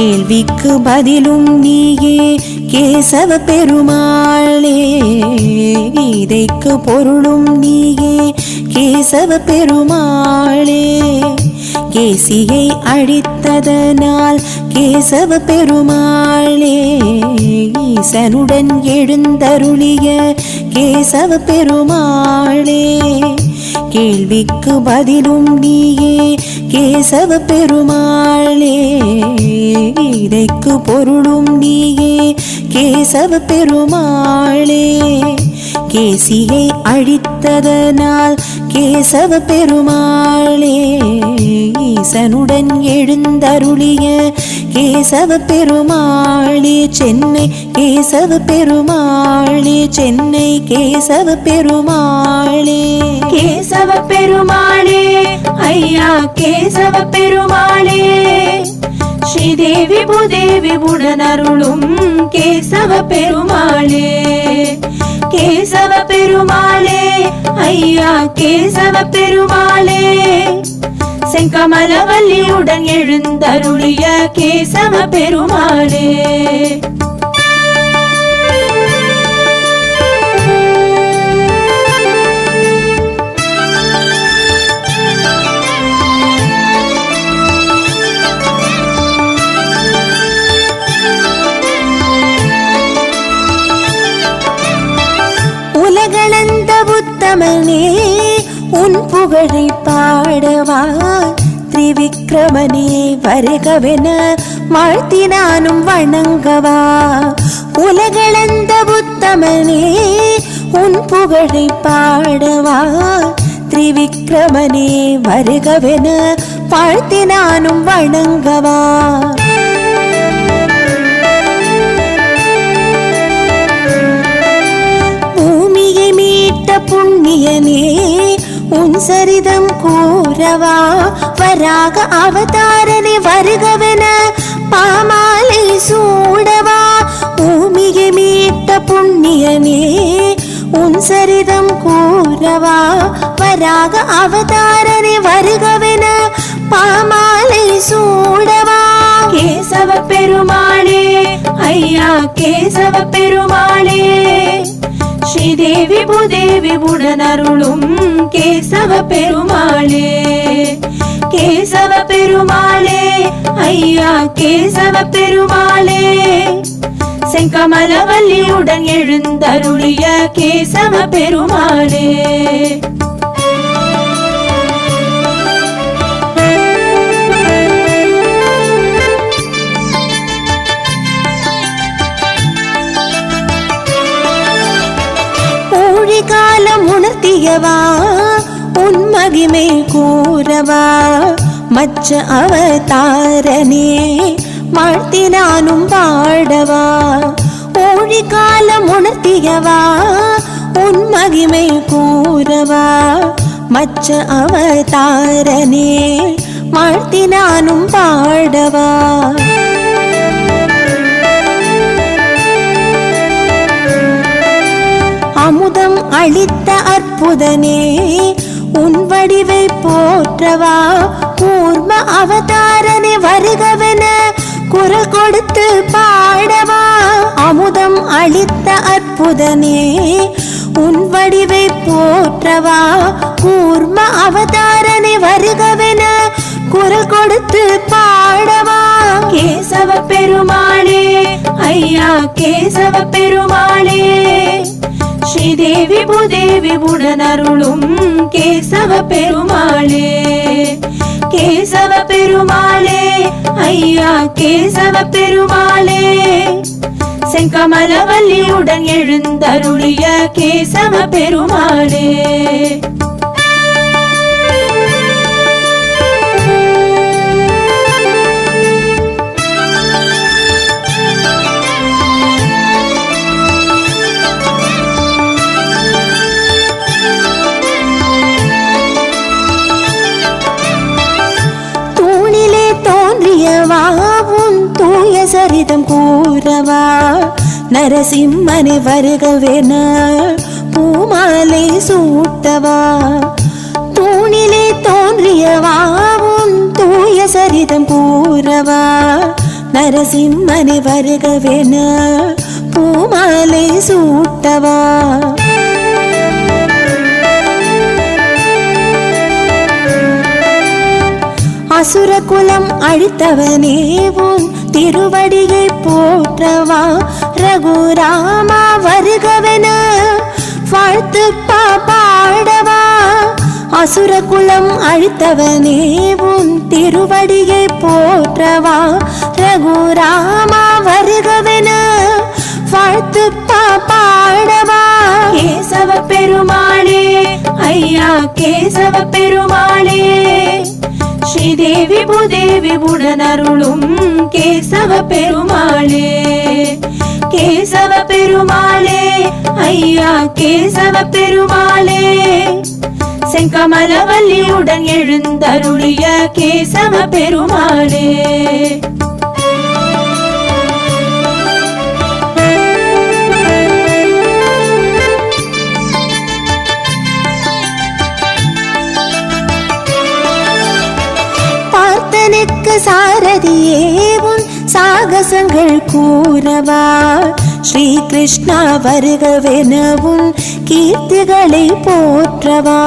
கேள்விக்கு பதிலும் நீயே கேசவ பெருமாளே, கீதைக்கு பொருளும் நீயே கேசவ பெருமாளே. கேசியை அழித்ததனால் கேசவ பெருமாளே, ஈசனுடன் எழுந்தருளிய கேசவ பெருமாளே. கேள்விக்கு பதிலும் நீயே கேசவ பெருமாளே, கீதைக்கு பொருளும் நீயே கேசவ பெருமாளே. கேசியை அழித்ததனால் கேசவ பெருமாளே, ஈசனுடன் எழுந்தருளிய கேசவ பெருமாளே. சென்னை கேசவ பெருமாளே, சென்னை கேசவ பெருமாளே. கேசவ பெருமாளே ஐயா கேசவ பெருமாளே, ஸ்ரீதேவி பூதேவி உடனருளும் கேசவ பெருமாளே. கேசவ பெருமாளே ஐயா கேசவ பெருமாளே, செங்கமலவல்லியுடன் எழுந்தருளிய கேசவ பெருமாளே. உலகளந்த புத்தமனே உன் புகழை பாடவா, திரிவிக்ரமனே வருகவென வாழ்த்தினானும் வணங்கவா. உலகளந்த புத்தமனே உன் புகழை பாடவா, திரிவிக்ரமனே வருகவென வாழ்த்தினானும் வணங்கவா. புண்ணியனே உன் சரிதம் கூறவா, வராக அவதாரனே வருகவென பாமாலை சூடவா. பூமியை மீட்ட புண்ணியனே உன் சரிதம் கூறவா, வராக அவதாரனே வருகவென பாமாலை சூடவா. கேசவ பெருமாளே ஐயா கேசவ பெருமாளே, ஸ்ரீதேவி பூதேவி உடனருளும் கேசவ பெருமாளே. கேசவ பெருமாளே ஐயா கேசவ பெருமாளே, செங்கமலவல்லியுடன் எழுந்தருளிய கேசவ பெருமாளே. காலம் உணர்த்தியவா உன் மகிமை கூறவா, மச்ச அவதாரனே வாழ்த்தினானும் பாடவா. ஊழி காலம் உணர்த்தியவா உன் மகிமை கூறவா, மச்ச அவதாரனே வாழ்த்தினானும் பாடவா. அமுதம் அளித்த அற்புதனே உன் வடிவை போற்றவா, கூர்ம அவதாரனே வருகவென குரல் கொடுத்து பாடவா. அமுதம் அளித்த அற்புதனே உன் வடிவை போற்றவா, கூர்ம அவதாரனே வருகவென குரல் கொடுத்து பாடவா. கேசவ பெருமாளே ஐயா கேசவ பெருமாளே, ஸ்ரீதேவி பூதேவி உடனருளும் கேசவ பெருமாளே. கேசவ பெருமாளே ஐயா கேசவ பெருமாளே, செங்கமலவல்லியுடன் எழுந்தருளிய கேசவ பெருமாளே. சரிதம் கூறவா, நரசிம்மனை வருகவென பூமாலை சூட்டவா. தூணிலே தோன்றியவா உன் தூய சரிதம் கூறவா, நரசிம்மனை வருகவென பூமாலை சூட்டவா. அசுர குலம் அழித்தவனே உன் திருவடியை போற்றவா. ரகுராமா வருகவென வாழ்த்து பாடவா. அசுர குலம் அழித்தவனே உன் திருவடியை போற்றவா. ரகுராமா வருகவென வாழ்த்து பாடவா. கேசவ பெருமாளே ஐயா கேசவ பெருமாளே, ஸ்ரீதேவி பூதேவி உடனருளும் கேசவ பெருமாளே. கேசவ பெருமாளே ஐயா கேசவ பெருமாளே, செங்கமலவல்லியுடன் எழுந்தருளிய கேசவ பெருமாளே. பார்த்தனுக்கு சாரதியே உன் சாகசங்கள் கூறவா. ஸ்ரீ கிருஷ்ணா வருகவெனவும் கீர்த்திகளை போற்றவா.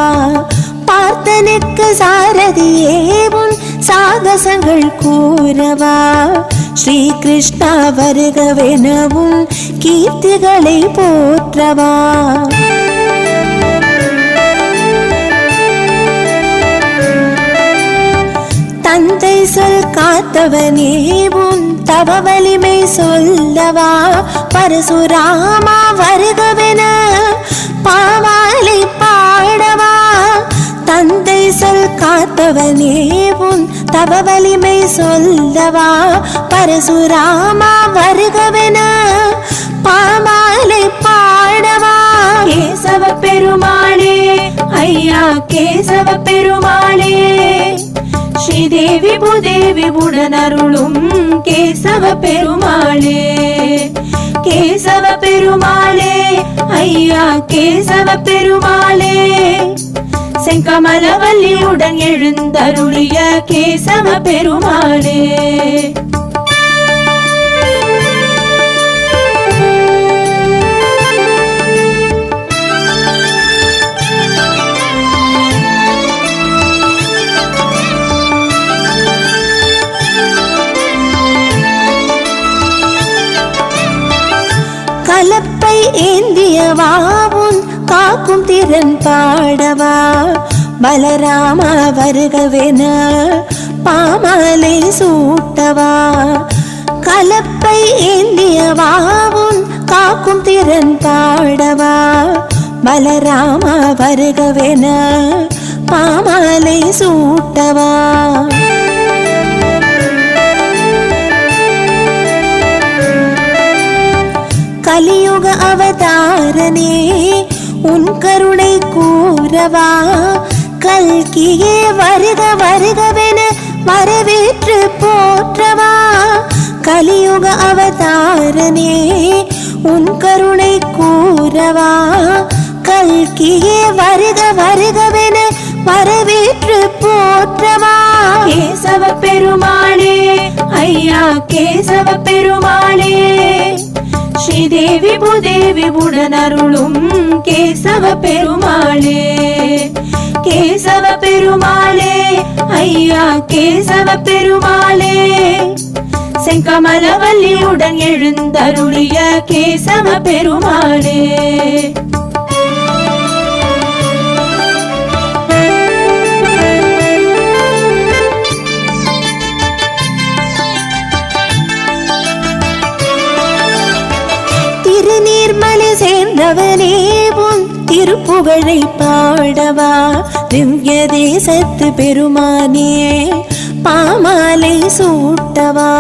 பார்த்தனுக்கு சாரதியே உன் சாகசங்கள் கூறவா. ஸ்ரீ கிருஷ்ணா வருகவெனவும் கீர்த்திகளை போற்றவா. தந்தை சொல் காத்தவனே உன் தவ வலிமை சொல்லவா. பரசுராமா வருகவென பாமாலை பாடவா. தந்தை சொல் காத்தவனே உன் தவ வலிமை சொல்லவா. பரசுராமா வருகவென பாமாலை பாடவா. கேசவ பெருமாளே ஐயா கேசவ பெருமாளே, ஸ்ரீதேவி பூதேவி உடனருளும் கேசவ பெருமாளே. கேசவ பெருமாளே ஐயா கேசவ பெருமாளே, செங்கமலவல்லியுடன் எழுந்தருளிய கேசவ பெருமாளே. கலப்பை ஏந்தியவா உன் காக்கும் திறன் பாடவா. பலராமா வருகவென பாமாலை சூட்டவா. கலப்பை ஏந்தியவா உன் காக்கும் திறன் பாடவா. பலராமா வருகவென பாமாலை சூட்டவா. கலியுக அவதாரனே உன் கருணை கூறவா. கல்கியே வருக வருகவென வரவேற்று போற்றவா. கலியுக அவதாரனே உன் கருணை கூறவா. கல்கியே வருக வருகவென வரவேற்று போற்றவா. கேசவ பெருமாளே ஐயா கேசவ பெருமாளே, ஸ்ரீதேவி பூதேவி உடனருளும் கேசவ பெருமாளே. கேசவ பெருமாளே ஐயா கேசவ பெருமாளே, செங்கமலவல்லியுடன் எழுந்தருளிய கேசவ பெருமாளே. திருநீர்மலை சேர்ந்தவனே உன் திருப்புகழை பாடவா. திவ்ய தேசத்து பெருமானே பாமாலை சூட்டவா.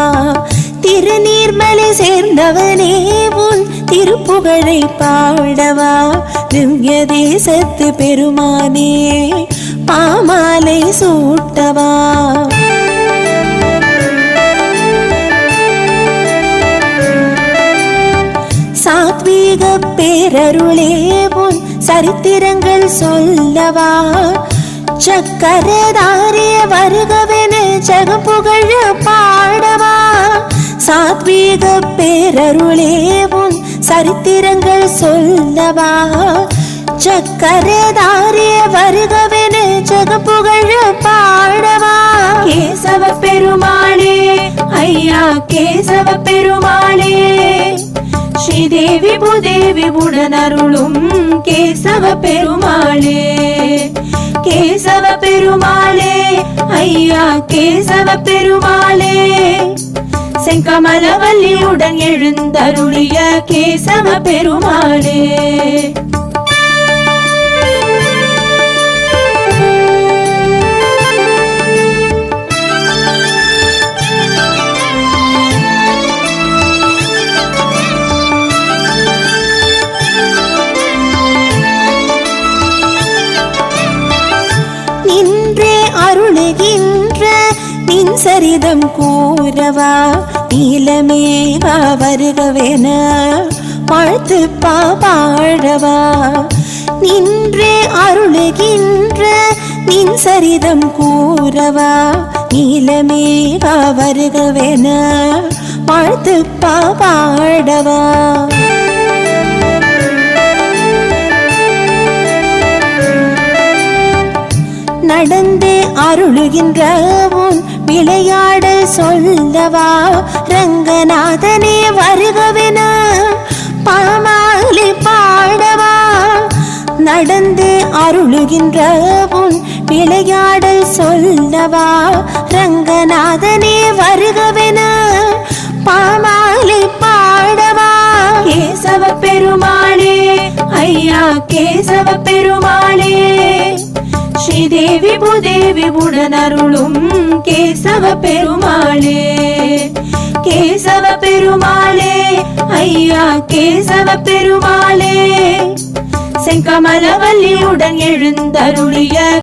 திருநீர்மலை சேர்ந்தவனே உன் திருப்புகழை பாடவா. திவ்ய தேசத்து பெருமானே பாமாலை சூட்டவா. சாத்வீக பேரருளே உன் சரித்திரங்கள் சொல்லவா. சக்கரதாரிய வருகவென ஜகப்புகழ பாடவா. சாத்வீக பேரருளே உன் சரித்திரங்கள் சொல்லவா சக்கரதாரிய வருகவென ஜகப்புகழ பாடவா கேசவ பெருமாளே ஐயா கேசவ பெருமாளே ஸ்ரீதேவி பூதேவி உடனருளும் கேசவ பெருமாளே கேசவ பெருமாளே ஐயா கேசவ பெருமாளே செங்கமலவல்லியுடன் எழுந்தருளிய கேசவ பெருமாளே நின்றே அருளுகின்ற நின் சரிதம் கூறவா நீலமேகா வருகவென வாழ்த்து பாடவா நின்றே அருளுகின்ற நின் சரிதம் கூறவா நீலமேகா வருகவென வாழ்த்து பாடவா நடந்தே அருளுகின்ற உன் விளையாடல் சொல்லவா ரங்கநாதனே வருகவென பாமாலை பாடவா நடந்தே அருளுகின்ற உன் விளையாடல் சொல்லவா ரங்கநாதனே வருகவென பாமாலை பாடவா கேசவ பெருமாளே ஐயா கேசவ பெருமாளே ஸ்ரீதேவி பூதேவி உடனருளும் கேசவ பெருமாளே கேசவ பெருமாளே ஐயா கேசவ பெருமாளே செங்கமலவல்லியுடன் எழுந்தருளிய